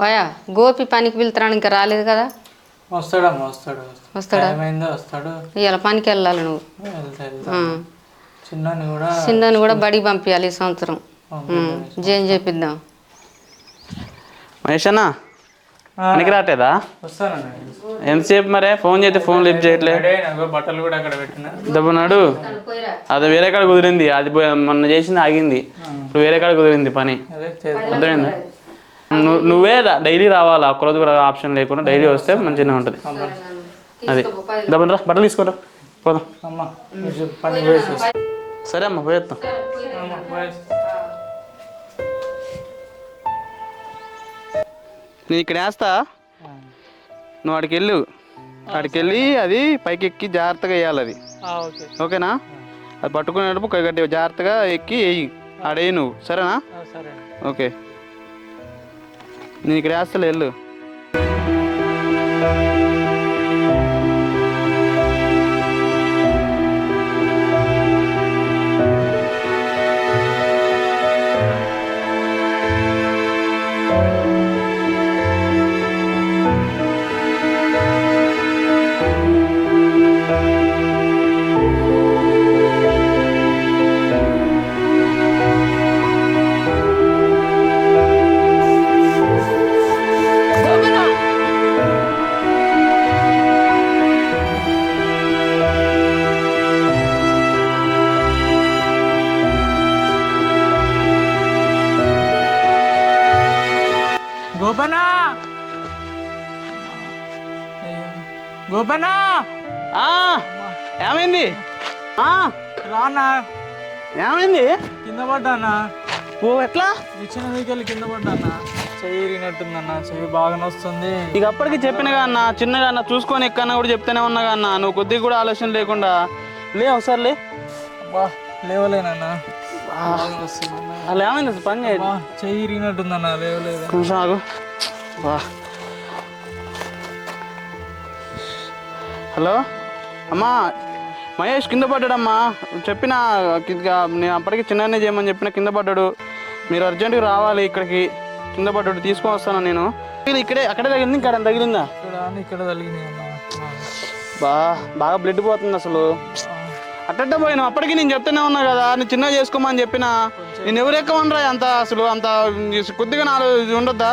ఓయా గోపి పనికి వెళ్తాను ఇంకా రాలేదు కదా. వస్తాడమ్మా వస్తాడా వస్తాడు. ఇవాళ పనికి వెళ్ళాలి నువ్వు. చిన్నని కూడా బడికి పంపించాలి ఈ సంవత్సరం. జేం చేపిద్దాం. మహేష్ అన్న పనికి రావట్లేదా? ఎంతసేపు మరే ఫోన్ చేస్తే ఫోన్ లిఫ్ట్ చేయట్లేదు. బట్టలు కూడా అక్కడ పెట్టిన దబ్బునాడు. అది వేరే కాడ కుదిరింది, అది మొన్న చేసింది ఆగింది, ఇప్పుడు వేరే కాడ కుదిరింది పని. అర్థమైందా? నువ్వే డైలీ రావాలా, ఒక్కరోజు కూడా ఆప్షన్ లేకుండా డైలీ వస్తే మంచిగా ఉంటుంది. అది దబ్బునరా బట్టలు తీసుకోరా పోదాం. సరే అమ్మ పోయేస్తాం. నేను ఇక్కడ వేస్తా, నువ్వు అక్కడికి వెళ్ళు. అక్కడికి వెళ్ళి అది పైకి ఎక్కి జాగ్రత్తగా వేయాలి. అది ఓకేనా? అది పట్టుకునేటప్పుడు గట్టి జాగ్రత్తగా ఎక్కి వేయి, ఆడేయి నువ్వు. సరేనా? ఓకే, నేను ఇక్కడ వేస్తా, వెళ్ళు. గోపనా ఏమైంది? రానా ఏమైంది? కింద పడ్డానా? ఓ ఎట్లా? ఇచ్చిన వీకెళ్ళి కింద పడ్డానా? చెయ్యి ఇరిగినట్టుందన్నా, చెయ్యి బాగా నొస్తుంది. ఇక అప్పటికి చెప్పినగా అన్న, చిన్నగా అన్న చూసుకొని ఎక్కన్నా కూడా చెప్తానే ఉన్నాగా అన్న, నువ్వు కొద్దిగా కూడా ఆలోచన లేకుండా లే. ఒకసారి లే. లేవలేనన్నా, అలా ఏమైంది? అసలు పని చేయాలి. చెయ్యి ఇరిగినట్టుందన్నా, లేవలేదు. కొంచెం ఆగు. హలో అమ్మా, మహేష్ కింద పడ్డాడమ్మా. చెప్పిన నేను అప్పటికి చిన్ననే చేయమని చెప్పిన, కింద పడ్డాడు. మీరు అర్జెంటుగా రావాలి ఇక్కడికి. కింద పడ్డాడు, తీసుకొని వస్తాను నేను. ఇక్కడే అక్కడే తగిలింది, ఇక్కడ తగిలిందా? ఇక్కడ తగిలింది. బాగా బ్లడ్ పోతుంది అసలు. అట్ట పోయినా అప్పటికి నేను చెప్తూనే ఉన్నా కదా, నేను చిన్నగా చేసుకోమని చెప్పిన. నేను ఎవరెక్క ఉండరా అంత అసలు, అంత కొద్దిగా నాలుగు ఉండొద్దా?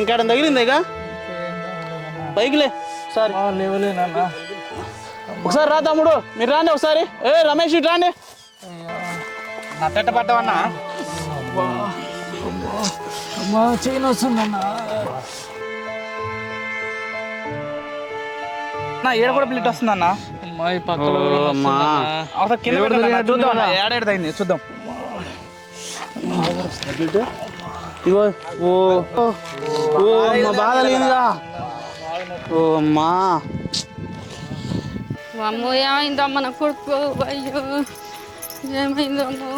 ఇంకాడ తగిలింది ఇక పైకిలే. సరే లేవలేనన్నా, ఒకసారి రా తమ్ముడు, మీరు రాండి ఒకసారి. రమేష్ ఇటు రాండి. నట్టెట్ట పడ్డావన్నా? అమ్మా చెయ్యి వస్తుందన్నా. ఏడ కూడా బ్లడ్ వస్తుందన్నా. అమ్మాయి పక్కన చూద్దాం, ఏడాడు తగ్గింది చూద్దాం. ఇగో బాధ లేదుగా. ఓ అమ్మా, అమ్మో ఏమైందమ్మ నా కొడుకు? అయ్యో ఏమైందమ్మో,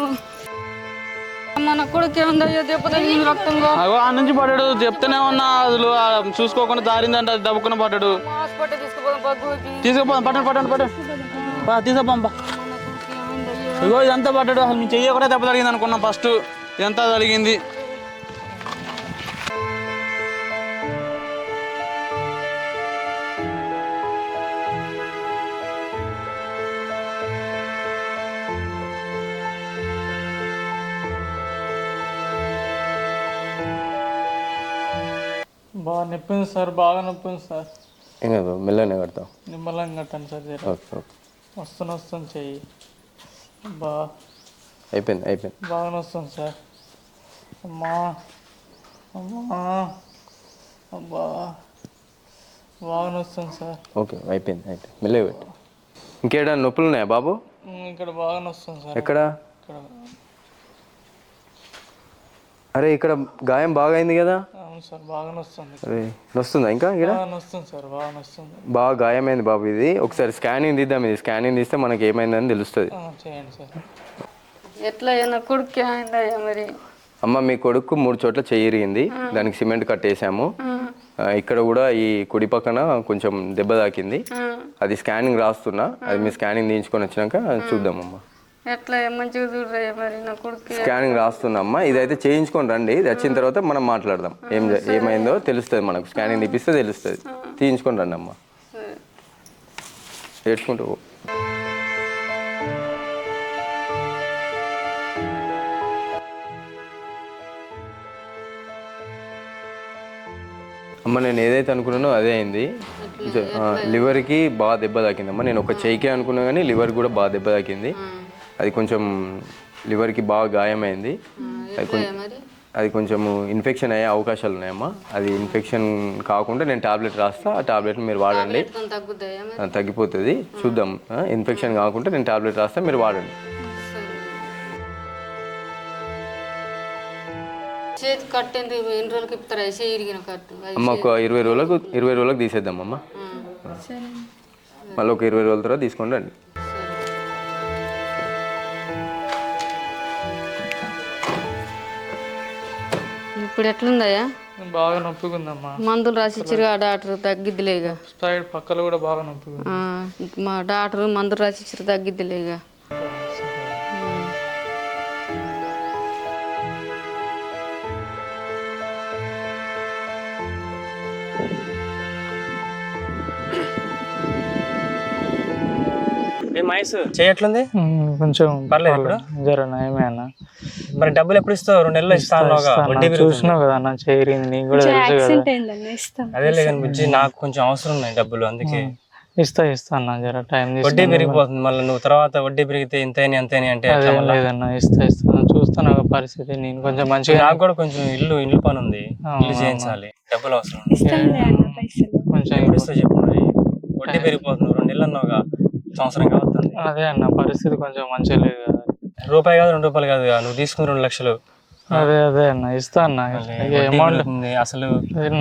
అమ్మ నా కొడుకు ఏముందయ్యో దెబ్బ తగిలింది రక్తంగా. అగో ఆ నుంచి పడ్డాడు, చెప్తూనే ఉన్నా. అసలు చూసుకోకుండా దారిందంట, దబ్బుకున్న పడ్డాడు. తీసుకుపోదాం, పట్టండి తీసుకుపోంపా. ఇగో ఇదంతా పడ్డాడు. అసలు మీ చెయ్యి కూడా దెబ్బ తగిలింది అనుకున్నాం ఫస్ట్, ఇదంతా జరిగింది. బాగా నొప్పింది సార్, బాగా నొప్పింది సార్. ఏం కాదు, మెల్లనే కడతాం. నిమ్మలంగా కట్టండి సార్. వస్తుంది చెయ్యి. అయిపోయింది. బాగా వస్తుంది సార్. అమ్మా బాగా వస్తుంది సార్. ఓకే, అయిపోయింది. మెల్లగా పెట్టి. ఇంకేమైనా నొప్పులు ఉన్నాయా బాబు? ఇక్కడ బాగా వస్తుంది సార్. ఎక్కడ? అరే ఇక్కడ గాయం బాగా అయింది కదా. అవును సార్, బాగా వస్తుంది. అరే నొస్తుందా ఇంకా? ఇక్కడ వస్తుంది సార్, బాగా వస్తుంది. బాగా గాయమైంది బాబు. ఇది ఒకసారి స్కానింగ్ తీద్దాం. ఇది స్కానింగ్ తీస్తే మనకి ఏమైందని తెలుస్తుంది. చేయండి సార్. ఎట్లా నా కొడుకు ఏమైందయ్యా మరి? అమ్మ, మీ కొడుకు 3 చోట్ల చెయ్యి ఇరిగింది, దానికి సిమెంట్ కట్టేసాము. ఇక్కడ కూడా ఈ కుడి పక్కన కొంచెం దెబ్బ తాకింది. అది స్కానింగ్ రాస్తున్నా, అది మీ స్కానింగ్ తీయించుకొని వచ్చినాక చూద్దామమ్మా. ఎట్లా మంచిగా చూడరయ్యా మరి నా కొడుకు. స్కానింగ్ రాస్తున్నామ్మా, ఇదైతే చేయించుకొని రండి. ఇది వచ్చిన తర్వాత మనం మాట్లాడదాం. ఏమైందో తెలుస్తుంది మనకు. స్కానింగ్ తీపిస్తే తెలుస్తుంది. తీయించుకొని రండి అమ్మా. ఏడ్చుకుంటూ అమ్మ, నేను ఏదైతే అనుకున్నానో అదే అయింది. లివర్కి బాగా దెబ్బ తాకిందమ్మా. నేను ఒక చెయ్యికే అనుకున్నా కానీ లివర్ కూడా బాగా దెబ్బ తాకింది. అది కొంచెం లివర్కి బాగా గాయమైంది. అది కొంచెం ఇన్ఫెక్షన్ అయ్యే అవకాశాలు ఉన్నాయమ్మా. అది ఇన్ఫెక్షన్ కాకుండా నేను టాబ్లెట్ రాస్తా. ఆ టాబ్లెట్ మీరు వాడండి, తగ్గిపోతుంది. చూద్దాం. ఇన్ఫెక్షన్ కాకుండా నేను టాబ్లెట్ రాస్తా, మీరు వాడండి. చేతి కట్టేందుకు ఎన్ని రోజులకి ఇస్తారా? ఇరిగిన కట్టు అమ్మ ఒక 20 రోజులకు తీసేద్దామమ్మ. మళ్ళీ ఒక 20 రోజుల తర్వాత తీసుకొని రండి. ఇప్పుడు ఎట్లుందయ్యా? బాగా నొప్పిగా ఉందమ్మా. మందులు రాసిచ్చారు ఆ డాక్టర్, తగ్గిద్దిలేగా. సైడ్ పక్కలు కూడా బాగా నొప్పిగా. మా డాక్టర్ మందులు రాసిచ్చారు, తగ్గిద్దిలేగా. చేయట్లుంది కొంచెం పర్లేదు ఇప్పుడు జర నయమే అన్న. మరి డబ్బులు ఎప్పుడు ఇస్తావు? 2 నెలలు ఇస్తాను. చూసినావు కదా అన్న, చేరింది నీకు కూడా తెలుసు కదా. అదే కానీ బుజ్జి, నాకు కొంచెం అవసరం ఉన్నాయి డబ్బులు, అందుకే ఇస్తా అన్న. జర టైం వడ్డీ పెరిగిపోతుంది మళ్ళీ. నువ్వు తర్వాత వడ్డీ పెరిగితే ఇంతేని అంతేని అంటే లేదన్న, ఇస్తా చూస్తాను పరిస్థితి. నేను కొంచెం మంచిగా, నాకు కూడా కొంచెం ఇల్లు పని ఉంది, ఇల్లు చేయించాలి, డబ్బులు అవసరం. కొంచెం చెప్పు మరి. వడ్డీ పెరిగిపోతుంది. 2 నెలలు అన్నావుగా, సంవత్సరం కావస్తుంది. అదే అన్న, పరిస్థితి కొంచెం మంచిగా లేదు కదా. రూపాయి కాదు 2 రూపాయలు కాదు, నువ్వు తీసుకుని 2 లక్షలు. అదే అన్న, ఇస్తా అన్న. అమౌంట్ అసలు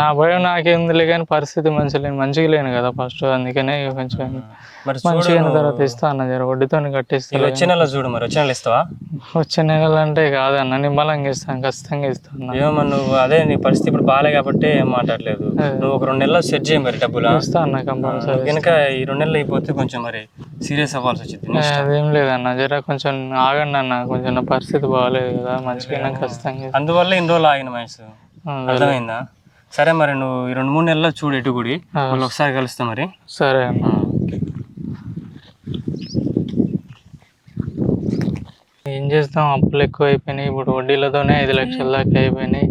నా భయం నాకేందిలే కానీ పరిస్థితి మంచిగా లేను కదా ఫస్ట్, అందుకనే కొంచెం మంచిగా తర్వాత ఇస్తా అన్న. జర వడ్డీతో కట్టిస్తా. వచ్చే నెల చూడు మరి. వచ్చే నెల ఇస్తావా? వచ్చే నెలలు అంటే కాదన్న, నిమ్మలంగా ఇస్తాను, ఖచ్చితంగా ఇస్తాను. ఏమో నువ్వు అదే, నీ పరిస్థితి ఇప్పుడు బాగాలే కాబట్టి ఏం మాట్లాడలేదు. నువ్వు ఒక 2 నెలలు సెట్ చేయి మరి డబ్బులు. ఇస్తా అన్న కంపల్సరీ. కనుక ఈ 2 నెలలు అయిపోతే కొంచెం మరి సీరియస్ అవ్వాల్సి వచ్చింది. అదేం లేదన్న, జర కొంచెం ఆగండి అన్న. కొంచెం నా పరిస్థితి బాగాలేదు కదా, మంచిగా ఖచ్చితంగా. అందువల్ల ఇన్ని రోజులు ఆగిన మహేష్, అర్థమైందా? సరే మరి నువ్వు ఈ 2-3 నెలల్లో చూడు ఎటు గుడి, మళ్ళీ ఒకసారి కలుస్తా మరి. సరే అన్న. ఏం చేస్తాం, అప్పులు ఎక్కువ అయిపోయినాయి. ఇప్పుడు వడ్డీలతోనే 5 లక్షల దాకా అయిపోయినాయి.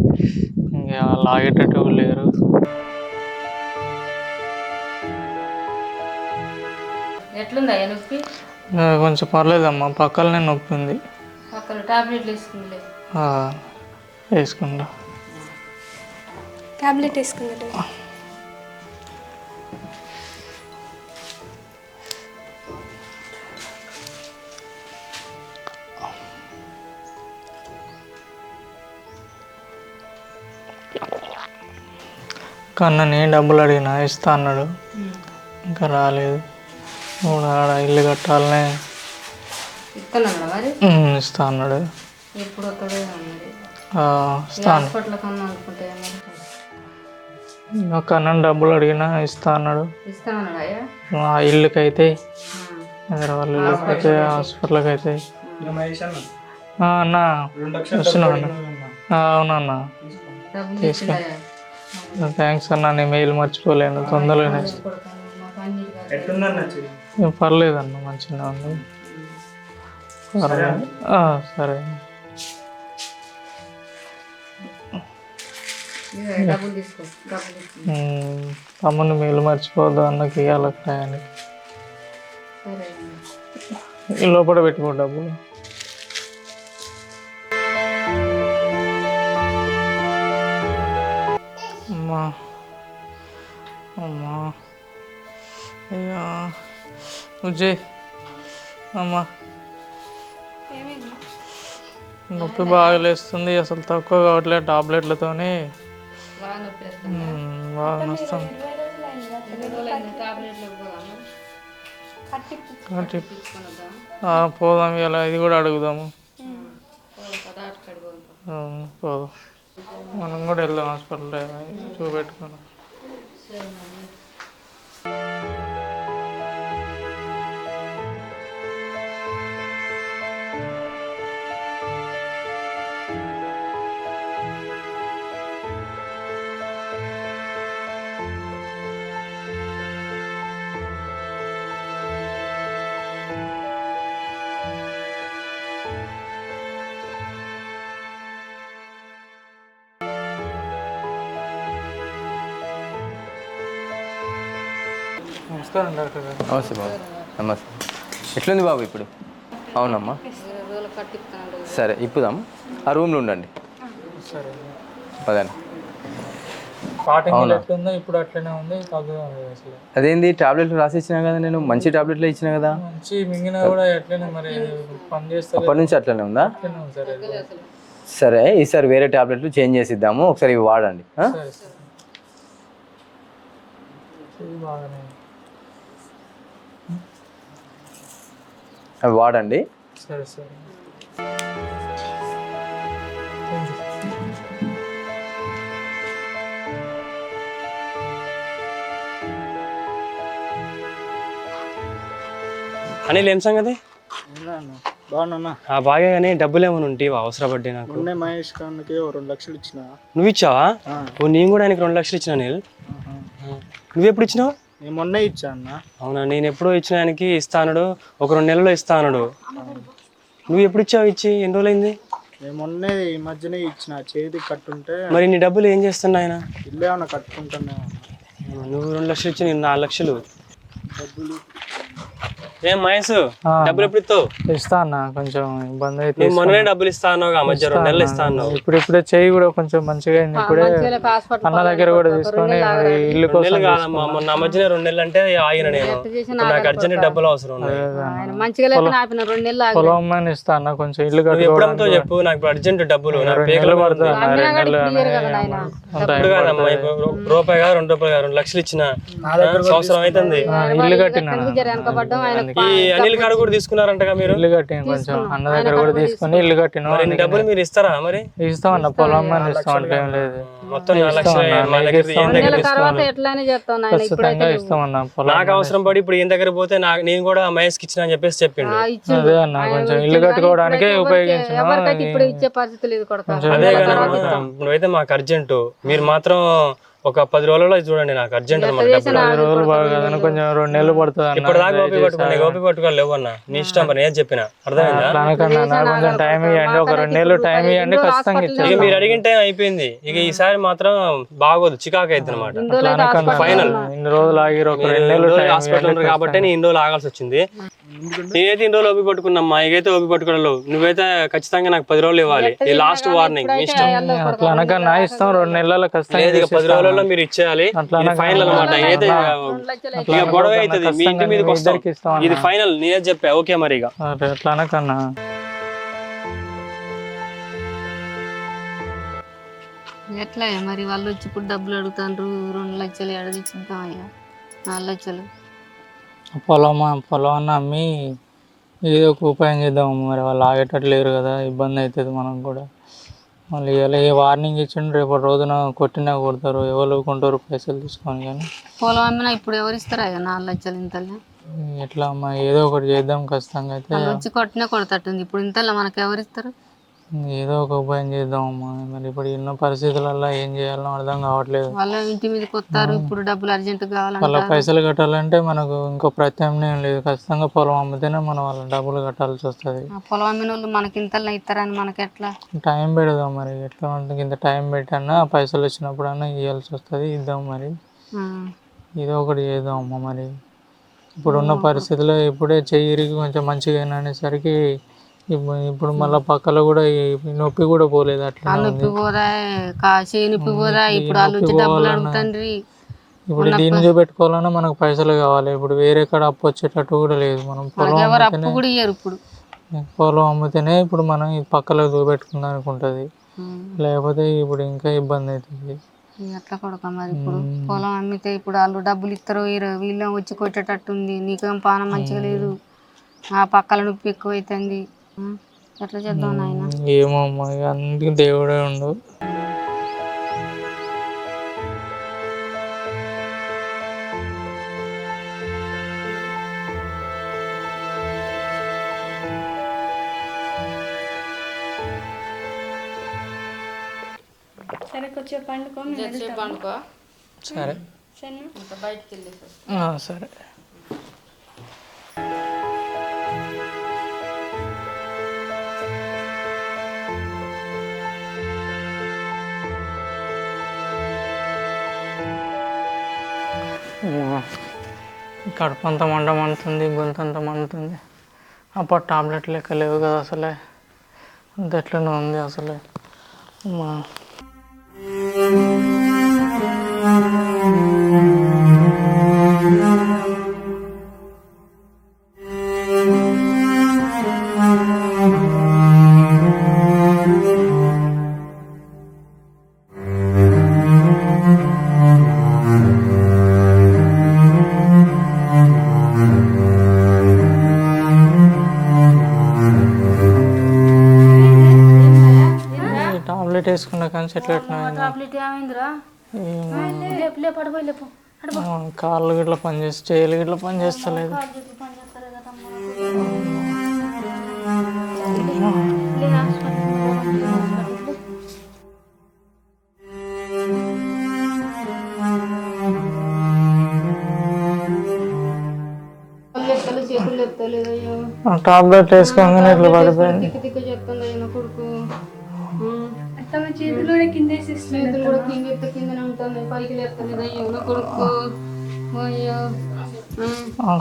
ఇంకా లాగేటట్టు లేరు. ఎట్లుందయ్యా నొప్పి? కొంచెం పర్లేదమ్మా, పక్కలనే నొప్పి ఉంది. టాబ్లెట్లు వేసుకుంది. వేసుకుంటా. టాబ్లెట్ వేసుకుందా? కన్నని డబ్బులు అడిగినా ఇస్తా అన్నాడు, ఇంకా రాలేదు. ఆడ ఇల్లు కట్టాలనే ఇస్తా అన్నాడు. కన్నని డబ్బులు అడిగినా ఇస్తా అన్నాడు. ఆ ఇల్లుకైతే, హైదరాబాద్ ఇల్లుకైతే, హాస్పిటల్కి అయితే. అన్నా వస్తున్నా అన్న. అవునన్నా తీసుకో. థ్యాంక్స్ అన్న, నేను మెయిల్ మర్చిపోలేను. తొందరగానే పర్లేదన్న, మంచిగా ఉంది. సరే. తమ్ముని మెయిల్ మర్చిపోద్దు అన్నకి ఇవ్వాలి టయానికి. ఈ లోపల పెట్టుకో డబ్బులు. అమ్మా అయ్యా నువ్వు అమ్మా, నొప్పి బాగా లేస్తుంది. అసలు తక్కువ కావట్లేదు టాబ్లెట్లతోని. బాగా నొస్తుంది. పోదాం ఇలా, ఇది కూడా అడుగుదాము. పోదాం, మనం కూడా వెళ్దాం హాస్పిటల్ చూపెట్టుకున్నాం. నమస్కారం డాక్టర్ గారు. నమస్తే బాబు. నమస్తే. ఎట్లుంది బాబు ఇప్పుడు? అవునమ్మా. సరే ఇప్పుదాం, ఆ రూమ్లో ఉండండి. సరే పదండి. స్టార్టింగ్ ఎట్లుందో ఇప్పుడు అట్లనే ఉంది, తగ్గుగా ఉంది అసలు. అదేంటి టాబ్లెట్లు రాసి ఇచ్చినా కదా, నేను మంచి టాబ్లెట్లు ఇచ్చినా కదా. మంచి మింగినా కూడా ఎట్లనే మరి పని చేస్తా. అప్పటి నుంచి అట్లనే ఉందా? అట్లనే ఉంది సార్. సరే ఈసారి వేరే టాబ్లెట్లు చేంజ్ చేసి ఇద్దాము, ఒకసారి ఇవి వాడండి. సరే సరే బాగానే. అవి వాడండి. సరే సరే. అనిల్ ఏం సంగతి? బాగున్నా బాగా కానీ డబ్బులు ఏమైనా ఉంటాయి అవసరపడ్డాయి నాకు. మహేష్ ఖాన్కి 2 లక్షలు ఇచ్చిన. నువ్వు ఇచ్చావా? నేను కూడా ఆయనకి 2 లక్షలు ఇచ్చిన. అనిల్ నువ్వు ఎప్పుడు ఇచ్చినావు? నేను మొన్నే ఇచ్చా అన్న. అవునా, నేను ఎప్పుడో ఇచ్చిన ఆయనకి ఇస్తాను, ఒక 2 నెలల్లో ఇస్తాను. నువ్వు ఎప్పుడు ఇచ్చావు? ఇచ్చి ఎన్ని రోజులైంది? నేను మొన్నే ఈ మధ్యనే ఇచ్చిన, చేతికి కట్టుంటే. మరి నీ డబ్బులు ఏం చేస్తున్నా ఆయన? ఇల్లు ఏమన్నా కట్టుకుంటున్నా. నువ్వు 2 లక్షలు ఇచ్చి నేను 4 లక్షలు. ఏం మహేష్, డబ్బులు ఎప్పుడు ఇస్తావు? ఇస్తా అన్న, కొంచెం ఇబ్బంది అయితే. నువ్వు మొన్ననే డబ్బులు ఇస్తా అన్నావు, ఆ మధ్య 2 నెలలు ఇస్తా అన్నావు. ఇప్పుడే చెయ్యి కూడా కొంచెం మంచిగా అయింది. ఇప్పుడే అన్న దగ్గర కూడా తీసుకొని ఇల్లు కోసం. కాదమ్మా, మొన్న ఆ మధ్యనే 2 నెలలు అంటే ఆగిన నేను. నాకు అర్జెంట్ డబ్బులు అవసరం ఉన్నాయి. పొలం అమ్మని ఇస్తా అన్న, కొంచెం ఇల్లు ఎప్పుడంతో చెప్పు, నాకు ఇప్పుడు అర్జెంట్ డబ్బులు. నాకు పేకలు పడుతుంది. ఇప్పుడు కాదమ్మా, రూపాయి కాదు 2 రూపాయలు కాదు, 2 లక్షలు ఇచ్చిన సంవత్సరం అవుతుంది. ఇల్లు కట్టినా. ఈ అనిల్ కాడ కూడా తీసుకున్నారంటగా మీరు? ఇల్లు కట్టిన, కొంచెం అన్న దగ్గర కూడా తీసుకుని ఇల్లు కట్టిన. డబ్బులు మీరు ఇస్తారా? మరి ఇస్తామన్న, పొలం అమ్మని ఇస్తాం, అంటే ఏం లేదు. మొత్తం 4 లక్షలు మా దగ్గర ఖచ్చితంగా ఇస్తామన్నా. నాకు అవసరం పడి ఇప్పుడు ఈయన దగ్గర పోతే నేను కూడా మహేష్కి ఇచ్చిన అని చెప్పేసి చెప్పిండు. అదే అన్న, కొంచెం ఇల్లు కట్టుకోవడానికే ఉపయోగించిన. అదే కదా, నువ్వైతే మాకు అర్జెంటు. మీరు మాత్రం ఒక 10 రోజుల్లో చూడండి, నాకు అర్జెంట్ అనమాట. 10 రోజులు బాగా కొంచెం 2 నెలలు పడుతుంది. ఇప్పుడు దాకా ఓపి పట్టుకోవాలి లేవన్నా, నీ ఇష్టం. మరి నేను చెప్పిన అర్థమైందా? కొంచెం టైం ఇవ్వండి, ఒక 2 నెలలు టైం ఇవ్వండి, ఖచ్చితంగా ఇచ్చేది. ఇక మీరు అడిగిన టైం అయిపోయింది. ఇక ఈసారి మాత్రం బాగోదు, చికాకు అవుతుంది అనమాట. ఫైనల్ ఇన్ని రోజులు ఆగి ఒక 2 నెలలు హాస్పిటల్ ఉన్నారు కాబట్టి నేను ఇన్ని రోజులు ఆగాల్సి వచ్చింది. నేనైతే ఇన్ని రోజులు ఓపి పట్టుకున్నామ్మా, ఇకైతే ఓపి పట్టుకోలేవు. నువ్వైతే ఖచ్చితంగా నాకు 10 రోజులు ఇవ్వాలి. ఈ లాస్ట్ వార్నింగ్, మీ ఇష్టం. అట్లా అనకన్నా ఇస్తాం, 2 నెలల ఖచ్చితంగా. ఇక 10 రోజుల్లో మీరు ఇచ్చేయాలి. ఫైనల్ అనమాట. అయితే ఇక గొడవ అవుతుంది మీ ఇంటి మీదకి వస్తాం. ఇది ఫైనల్, నేనే చెప్పా. ఓకే మరి ఇక అట్లా అనకన్నా. ఎట్లా మరి వాళ్ళు వచ్చి ఇప్పుడు డబ్బులు అడుగుతాండ్రు. 2 లక్షలు అడిగిద్దాం, అయ్యా 4 లక్షలు. పొలం అన్న అమ్మి ఏదో ఒక ఉపాయం చేద్దాం. మరి వాళ్ళు ఆగేటట్టు లేరు కదా, ఇబ్బంది అవుతుంది మనకు కూడా. మళ్ళీ ఇలా ఏ వార్నింగ్ ఇచ్చిండు, రేపటి రోజున కొట్టినా కొడతారు, ఎవరు కొంటారు పైసలు తీసుకొని. కానీ పొలం అమ్మినా ఇప్పుడు ఎవరు ఇస్తారా 4 లక్షలు ఇంతలో? ఎట్లా అమ్మా, ఏదో ఒకటి చేద్దాం ఖచ్చితంగా. అయితే వచ్చి కొట్టినా కొడతట్టుంది, ఇప్పుడు ఇంతలో మనకు ఎవరు ఇస్తారు? ఏదో ఒక ఉపాయం చేద్దాం అమ్మా. మరి ఇప్పుడు ఎన్నో పరిస్థితులలో ఏం చేయాలో అర్థం కావట్లేదు. వాళ్ళ ఇంటి మీదకి వస్తారు, ఇప్పుడు డబ్బులు అర్జెంట్ కావాలంటే. వాళ్ళ పైసలు కట్టాలంటే మనకు ఇంకో ప్రత్యామ్నాయం లేదు, ఖచ్చితంగా పొలం అమ్మితేనే మనం వాళ్ళ డబ్బులు కట్టాల్సి వస్తుంది. పొలం అమ్మిన వాళ్ళు మనకి ఇంతలో ఇస్తారని మనకి ఎట్లా? టైం పెడదాం మరి, ఎట్లా ఉంటుంది ఇంత టైం పెట్టన్నా పైసలు వచ్చినప్పుడు అన్నా ఇవ్వాల్సి వస్తుంది, ఇద్దాం మరి. ఏదో ఒకటి చేద్దాం అమ్మ. మరి ఇప్పుడున్న పరిస్థితుల్లో ఇప్పుడే చెయ్యిరికి కొంచెం మంచిగా అనేసరికి ఇప్పుడు మళ్ళీ పక్కలో కూడా నొప్పి కూడా పోలేదు. అట్లా నొప్పి పోదా, నొప్పి పోదా, ఇప్పుడు వాళ్ళు వచ్చి డబ్బులు అడుగుతండ్రి. ఇప్పుడు దీన్ని చూపెట్టుకోవాలన్నా మనకు పైసలు కావాలి. ఇప్పుడు వేరే కాడ అప్పు వచ్చేటట్టు కూడా లేదు. మనం పొలం అమ్మితేనే ఇప్పుడు మనం ఈ పక్కలో చూపెట్టుకుందాం అనుకుంటుంది, లేకపోతే ఇప్పుడు ఇంకా ఇబ్బంది అవుతుంది. ఎట్లా కొడక మరి ఇప్పుడు పొలం అమ్మితే ఇప్పుడు వాళ్ళు డబ్బులు ఇస్తారు, వీళ్ళ వచ్చి కొట్టేటట్టు ఉంది. నీకేం పానం మంచిగా లేదు, ఆ పక్కల నొప్పి ఎక్కువ అవుతుంది. ఎట్లా చేద్దాం నాయన? ఏమో అమ్మా, అందుకు దేవుడే ఉండు. సరే కొంచెం పండుకో. సరే బయటికి వెళ్ళి సరే. కడుపు అంతా మండుతుంది, గొంతు అంతా మండుతుంది. అప్పుడు టాబ్లెట్ లెక్క లేవు కదా అసలే, అంత ఎట్లనే ఉంది అసలే. అమ్మా టాబ్లెట్ వేసుకున్నా కానీ చెట్లు టాబ్లెట్ ఏమైందిరా? లేపు కాళ్ళు గిట్ల పనిచేసి చేతులు గిట్ల పనిచేస్తలేదు. చేతులు ఎత్తలేదు అయ్యో. టాబ్లెట్ వేసుకోగానే ఇట్లా పడిపోయింది. తిక్క చెప్తుంది అయ్యో నా కొడుకు. చేతులు కూడా కింద చేతులు కూడా కిందనే ఉంటుంది, పైకి లేస్తలేదు అయ్యో నా కొడుకు. అయ్యో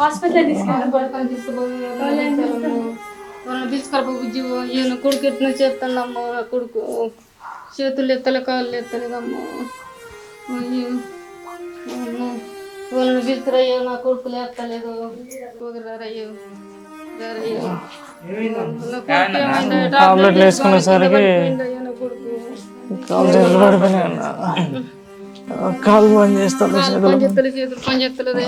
హాస్పిటల్ తీసుకెళ్ళి వాళ్ళని తీసుకురా బుజ్జి. అయ్యో నా కొడుకు ఎట్లా చెప్తాడమ్మో నా కొడుకు. చేతులు ఎత్తలే, కాళ్ళు ఎత్తలేదమ్మో. అయ్యో వాళ్ళని పిలుచురయ్యో నా కొడుకు లేస్తలేదు. కుదరయ్యో టాబ్లెట్లు వేసుకునేసరికి కాళ్ళు చేతులు పడిపోయినాయి అన్న. కాళ్ళు పని చేస్తాను, చేతులు పని చేస్తలేదు.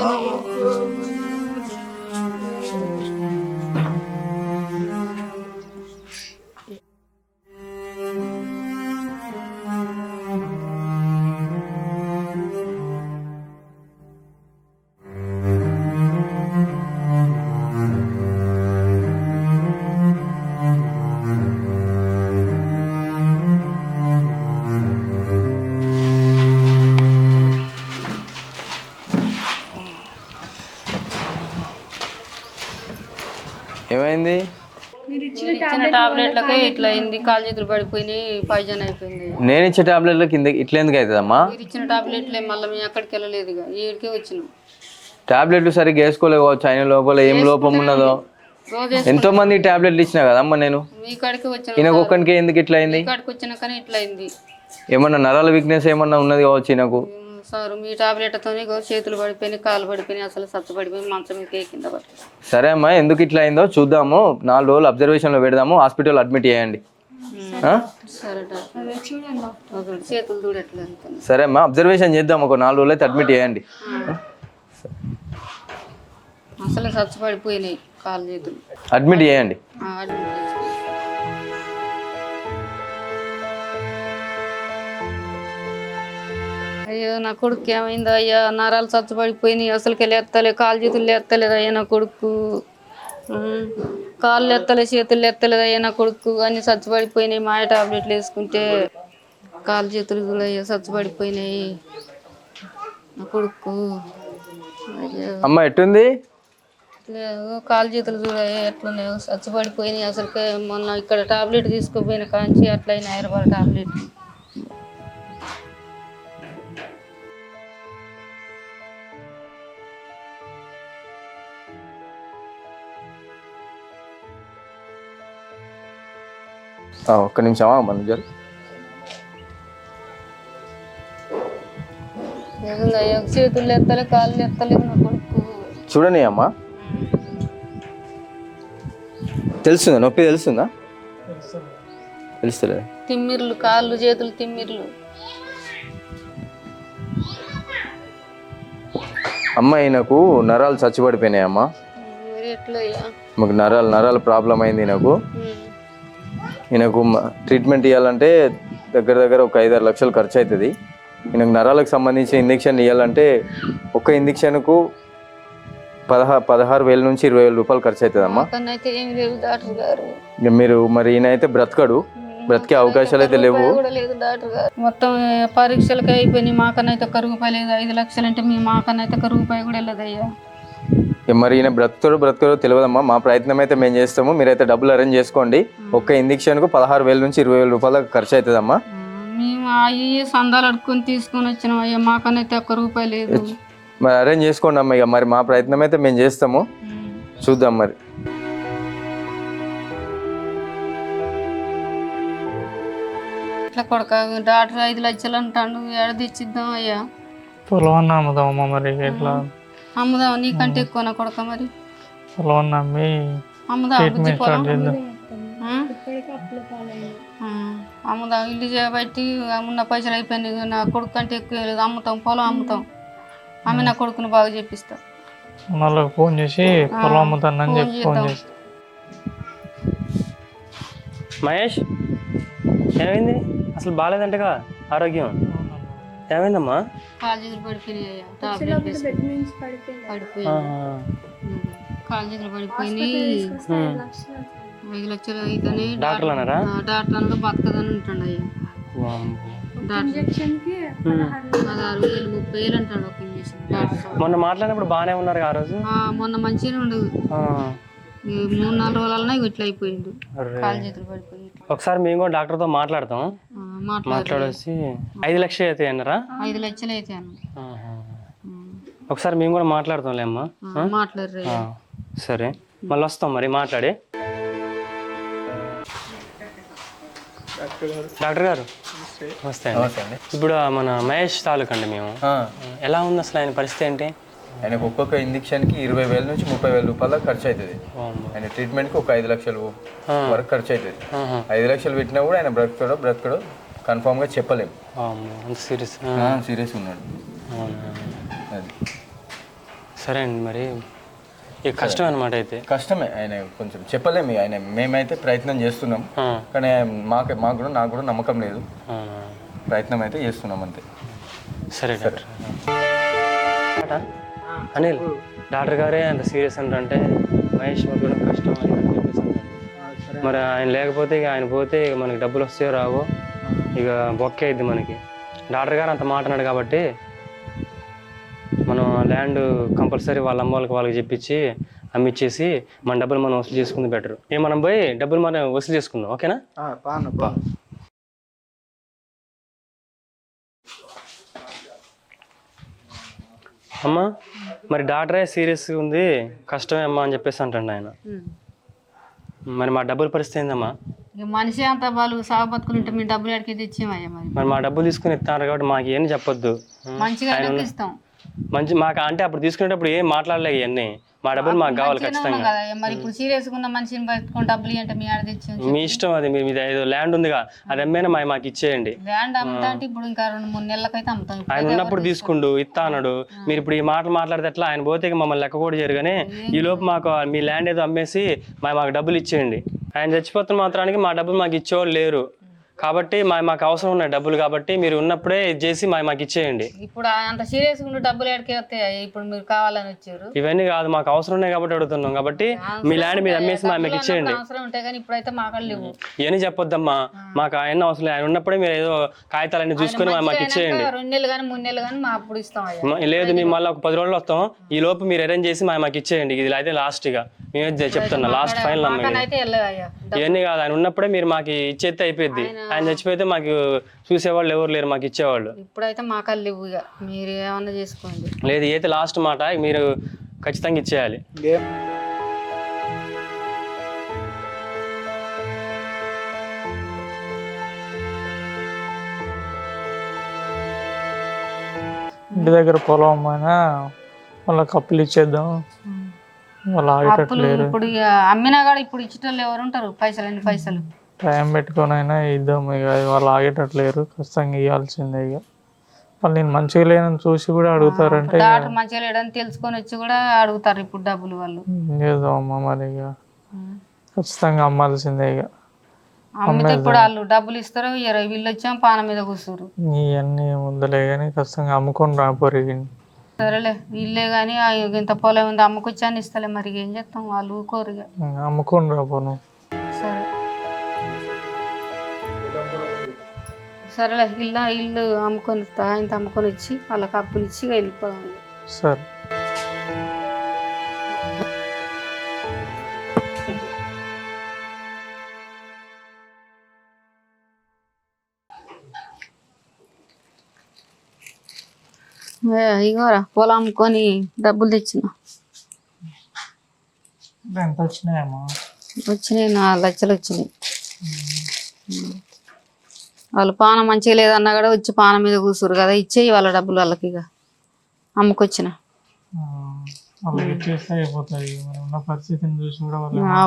ఏమైంది? ఇచ్చిన టాబ్లెట్లకే ఇట్లా అయింది, కాలు చేతులు పడిపోయినాయి, పాయిజన్ అయిపోయింది. నేను ఇచ్చే టాబ్లెట్లు కింద ఇట్లా ఎందుకు అవుతుందమ్మా? మీరు ఇచ్చిన టాబ్లెట్లే మళ్ళీ మేము ఎక్కడికి వెళ్ళలేదు, ఇక ఈడికే వచ్చినాం. టాబ్లెట్లు సరిగ్గా వేసుకోలేకపోవచ్చు, ఆయన లోపల ఏం లోపం ఉన్నదో. రోజు ఎంతో మంది టాబ్లెట్లు ఇచ్చినా కదమ్మా నేను. మీ కాడికి వచ్చిన ఈయనకు ఒక్కడికే ఎందుకు ఇట్లా అయింది? మీ కాడికి వచ్చినా కానీ ఇట్లా అయింది. ఏమన్నా నరాల వీక్నెస్ ఏమన్నా ఉన్నది కావచ్చు ఈయనకు. సార్ మీ టాబ్లెట్తోనే చేతులు పడిపోయినాయి, కాలు పడిపోయినాయి, అసలు సత్తు పడిపోయి మంచం మీద కింద పడి. సరే అమ్మా, ఎందుకు ఇట్లా అయిందో చూద్దాము, 4 రోజులు అబ్జర్వేషన్లో పెడదాము, హాస్పిటల్ అడ్మిట్ చేయండి. సరే డాక్టర్, చేతులు చూడట్లేదు. సరే అమ్మా, అబ్జర్వేషన్ చేద్దాం, ఒక 4 రోజులు అయితే అడ్మిట్ చేయండి. అసలు సత్తు పడిపోయినాయి కాలు చేతులు. అడ్మిట్ చేయండి. అడ్మిట్ చేసి అయ్యో నా కొడుకు ఏమైందో అయ్యా, నరాలు చచ్చబడిపోయినాయి, అసలుకి లేస్తలే, కాలు చేతులు లేస్తలేదు అయ్యా నా కొడుకు. కాళ్ళు ఎత్తలే, చేతులు ఎత్తలేదు అయ్యా నా కొడుకు, అన్ని చచ్చబడిపోయినాయి. మాయ టాబ్లెట్లు వేసుకుంటే కాలు చేతులు కూడా అయ్యా చచ్చబడిపోయినాయి నా కొడుకు. అయ్యో అమ్మ ఎట్టుంది? కాలు చేతులు చూడయ్యా ఎట్లున్నాయో, చచ్చబడిపోయినాయి. అసలుకే మొన్న ఇక్కడ టాబ్లెట్ తీసుకుపోయిన కాంచి అట్లయినా హైదరాబాద్ టాబ్లెట్. ఒక్క నిమిషమా మన జరు చేతులు ఎత్తలే, కాళ్ళు ఎత్తలేదు నా కొడుకు. చూడని అమ్మా, తెలుస్తుందా? నొప్పి తెలుస్తుందా? తెలుస్తలే. తిమ్మిర్లు, కాళ్ళు చేతులు తిమ్మిర్లు. అమ్మ ఈయనకు నరాలు చచ్చిపడిపోయినాయి అమ్మా. ఎట్లా మాకు నరాల ప్రాబ్లం అయింది ఈయనకు. ఈయనకు ట్రీట్మెంట్ ఇవ్వాలంటే దగ్గర ఒక 5-6 లక్షలు ఖర్చు అవుతుంది. ఈయనకు నరాలకు సంబంధించి ఇంజెక్షన్ ఇవ్వాలంటే ఒక్క ఇంజెక్షన్కు 16,000 నుంచి 20,000 రూపాయలు ఖర్చు అవుతుంది అమ్మా. ఇక మీరు మరి ఈయన అయితే బ్రతికే అవకాశాలు అయితే లేవు. మొత్తం పరీక్షలకి అయిపోయినాయి, మాకనైతే ఒక్క రూపాయి లేదు. 5 లక్షలు అంటే మీ మాకనైతే ఒక్క రూపాయి కూడా వెళ్ళదయ్యా. మరి ఈయన బ్రతుకుతాడో తెలియదమ్మా. మా ప్రయత్నం అయితే మేము చేస్తాము, మీరైతే డబ్బులు అరేంజ్ చేసుకోండి. ఒక్క ఇంజెక్షన్కు 16,000 నుంచి 20,000 రూపాయల ఖర్చు అవుతుందమ్మా. మేము అవి సందాలు అడుక్కొని తీసుకొని వచ్చినాం అయ్యా, మాకనైతే ఒక్క రూపాయి లేదు. మరి అరేంజ్ చేసుకోండి అమ్మ. ఇక మరి మా ప్రయత్నం అయితే మేము చేస్తాము, చూద్దాం మరి. ఇట్లా కొడక డాక్టర్ 5 లక్షలు అంటాడు, ఏడ తెచ్చిద్దాం అయ్యా? పొలం అమ్ముదామమ్మా మరి, ఎట్లా అమ్ముదాం, నీకంటే ఎక్కువ కొడక మరి. పొలం అమ్మి అమ్ముదాం, బుజ్జి ట్రీట్మెంట్ పొలం స్టార్ట్ చేద్దాం. అమ్ముదాం, ఇల్లు చేయబట్టి ఉన్న పైసలు అయిపోయినాయి. నా కొడుకు కంటే ఎక్కువ లేదు, అమ్ముతాం, పొలం అమ్ముతాం, ఆమె నా కొడుకుని బాగా చెప్పిస్తా. వాళ్ళకి ఫోన్ చేసి పొలం అమ్ముతానని చెప్పి ఫోన్ చేసి. మహేష్, ఏమైంది? అసలు బాగాలేదంటగా ఆరోగ్యం? ఏమైందమ్మా? కాలు చేతులు పడిపోయినాయి అయ్యా, టాబ్లెట్ పడిపోయి కాలు చేతులు పడిపోయినాయి. 5 లక్షలు అయితేనే డాక్టర్లు అన్నారా? డాక్టర్ అన్నాడు బతకదని ఉంటుండ అయ్యా. ఇంజక్షన్కి 16,000 30,000 అంటాడు ఒక ఇంజక్షన్ డాక్టర్. మొన్న మాట్లాడినప్పుడు బాగానే ఉన్నారు ఆ రోజు. మొన్న మంచిగానే ఉండదు, 3-4 రోజులనే ఇట్లా అయిపోయిండు, కాలు చేతులు పడిపోయి. ఒకసారి మేము కూడా డాక్టర్తో మాట్లాడతాం, మాట్లాడేసి 5 లక్షలు అయితే అన్నారా? 5 లక్షలు అయితే అన్న. ఒకసారి మేము కూడా మాట్లాడతాంలే అమ్మా. మాట్లాడరు. సరే, మళ్ళీ వస్తాం మరి మాట్లాడి. డాక్టర్ గారు నమస్తే అండి. ఇప్పుడు మన మహేష్ తాలూకు అండి మేము. ఎలా ఉంది అసలు ఆయన పరిస్థితి ఏంటి? ఆయనకు ఒక్కొక్క ఇంజక్షన్కి 20,000 నుంచి 30,000 రూపాయల ఖర్చు అవుతుంది. ఆయన ట్రీట్మెంట్కి ఒక 5 లక్షలు వరకు ఖర్చు అవుతుంది. 5 లక్షలు పెట్టినా కూడా ఆయన బ్రతకడో కన్ఫామ్గా చెప్పలేము. అంత సీరియస్ ఉన్నాడు. అది సరే అండి, మరి ఇక కష్టం అనమాట. అయితే కష్టమే, ఆయన కొంచెం చెప్పలేము. ఆయన మేమైతే ప్రయత్నం చేస్తున్నాం, కానీ నాకు కూడా నమ్మకం లేదు. ప్రయత్నం అయితే చేస్తున్నాం అంతే. సరే డాక్టర్. అనిల్, డాక్టర్ గారే అంత సీరియస్ అంటే మహేష్ కూడా కష్టం అని చెప్పేసి అంటారు. మరి ఆయన లేకపోతే ఇక ఆయన పోతే ఇక మనకి డబ్బులు వస్తాయో రావో, ఇక బొక్కే అయింది మనకి. డాక్టర్ గారు అంత మాట అన్నాడు కాబట్టి మనం ల్యాండ్ కంపల్సరీ వాళ్ళ అమ్మ వాళ్ళకి చెప్పించి అమ్మిచ్చేసి మన డబ్బులు మనం వసూలు చేసుకుంది బెటర్. మనం పోయి డబ్బులు మనం వసూలు చేసుకుందాం, ఓకేనా? అమ్మా, మరి డాక్టరే సీరియస్గా ఉంది, కష్టమే అమ్మా అని చెప్పేసి అంటాడు ఆయన. మరి మా డబ్బుల పరిస్థితి ఏందమ్మా? మనిషి అంత వాళ్ళు సాగు బతుకులు మీ డబ్బులు ఎక్కడికి తెచ్చేమయ్యా? మరి మా డబ్బులు తీసుకుని ఇస్తున్నారు కాబట్టి మాకు ఏం చెప్పొద్దు. మంచిగా ఇస్తాం. మాకు అంటే అప్పుడు తీసుకునేటప్పుడు ఏం మాట్లాడలేదు, ఇవన్నీ మా డబ్బులు మాకు కావాలి ఖచ్చితంగా. మరి ఇప్పుడు సీరియస్ ఉన్న మనిషిని పట్టుకొని డబ్బులు అంటే మీ ఆడ తెచ్చి మీ ఇష్టం. అది మీది ఏదో ల్యాండ్ ఉందిగా, అది అమ్మేనా మాకు ఇచ్చేయండి. ల్యాండ్ అమ్ముతా అంటే ఇప్పుడు ఇంకా 2-3 నెలలకైతే అమ్ముతాం. ఆయన ఉన్నప్పుడు తీసుకుండు ఇస్తా అన్నాడు. మీరు ఇప్పుడు ఈ మాటలు మాట్లాడితే ఎట్లా? ఆయన పోతే మమ్మల్ని లెక్క కూడా చేయరు. కానీ ఈ లోపు మాకు మీ ల్యాండ్ ఏదో అమ్మేసి మాకు డబ్బులు ఇచ్చేయండి. ఆయన చచ్చిపోతున్న మాత్రానికి మా డబ్బులు మాకు ఇచ్చేవాళ్ళు లేరు కాబట్టి మాకు అవసరం ఉన్నాయి డబ్బులు. కాబట్టి మీరు ఉన్నప్పుడే ఇది చేసి మాకు ఇచ్చేయండి. ఇప్పుడు అంత సీరియస్ గా డబ్బులు ఎక్కడికి వస్తాయి? ఇప్పుడు మీరు కావాలని వచ్చారు. ఇవన్నీ కాదు, మాకు అవసరం ఉన్నాయి కాబట్టి అడుగుతున్నాం. కాబట్టి మీ ల్యాండ్ మీరు అమ్మేసి మాకు ఇచ్చేయండి. అవసరం ఉంటాయి కానీ ఇప్పుడైతే మాకు లేవు. ఇవన్నీ చెప్పొద్దమ్మా, మాకు ఆయన అవసరం లేదు. ఆయన ఉన్నప్పుడే మీరు ఏదో కాగితాలన్నీ చూసుకొని మాకు ఇచ్చేయండి. 2 నెలలు కానీ 3 నెలలు కానీ మా అప్పుడు ఇస్తాం. లేదు, మేము మళ్ళీ ఒక 10 రోజులు వస్తాం. ఈ లోపు మీరు అరేంజ్ చేసి మాకు ఇచ్చేయండి. ఇది అయితే లాస్ట్ గా మేమే చెప్తున్నా, లాస్ట్ ఫైనల్ అమ్మాయి. ఇవన్నీ కాదు, ఆయన ఉన్నప్పుడే మీరు మాకు ఇచ్చేస్తే అయిపోద్ది. ఆయన చచ్చిపోతే మాకు చూసేవాళ్ళు ఎవరు లేరు, మాకు ఇచ్చేవాళ్ళు. ఇప్పుడైతే మాకు లేవు, ఇక మీరు ఏమన్నా చేసుకోండి. లేదు, అయితే లాస్ట్ మాట మీరు ఖచ్చితంగా ఇచ్చేయాలి. ఇంటి దగ్గర పొలం అమ్మైనా వాళ్ళకి అప్పులు ఇచ్చేద్దాం, వాళ్ళు ఆగేటట్లేరు. ఇప్పుడు అమ్మినా కూడా ఇప్పుడు ఇచ్చేటోళ్ళు ఎవరు ఉంటారు? పైసలు టైం పెట్టుకొని అయినా ఇద్దాం. ఇక వాళ్ళు ఆగేటట్లేరు, ఖచ్చితంగా ఇవ్వాల్సిందే. ఇక వాళ్ళు నేను మంచిగా లేనని చూసి కూడా అడుగుతారంటే మంచిగా లేడని తెలుసుకొని వచ్చి కూడా అడుగుతారు ఇప్పుడు డబ్బులు. వాళ్ళు ఏదో అమ్మ మరి ఇక ఖచ్చితంగా అమ్మాల్సిందే. ఇక అమ్మితే ఇప్పుడు వాళ్ళు డబ్బులు ఇస్తారు, వీళ్ళు వచ్చాం పాన మీద కూర్చురు. ఇవన్నీ ముద్దలే కానీ ఖచ్చితంగా అమ్ముకొని రాపోరు. సరేలే, ఇల్లే కానీ ఇంత పొలం ఉంది అమ్ముకొచ్చాను ఇస్తలే, మరి ఏం చేస్తాం? వాళ్ళు ఊరుకోరు. అమ్ముకొని రాపోను. సరే సరేలే, ఇల్లు అమ్ముకొని ఇంత అమ్ముకొని వచ్చి వాళ్ళకి అప్పులు ఇచ్చి వెళ్ళిపోదాం. సరే. ఇగోరా పొలం అమ్ముకొని డబ్బులు తెచ్చిన. ఎంత వచ్చినాయమ్మా? వచ్చినాయి 4 లక్షలు వచ్చినాయి. వాళ్ళు పానం మంచిగా లేదన్నా కూడా వచ్చి పానం మీద కూర్చురు కదా, ఇచ్చేయి వాళ్ళ డబ్బులు వాళ్ళకి. ఇక అమ్ముకొచ్చిన వాళ్ళకి ఇచ్చేస్తే అయిపోతుంది. మరి ఉన్న పరిస్థితిని చూసి కూడా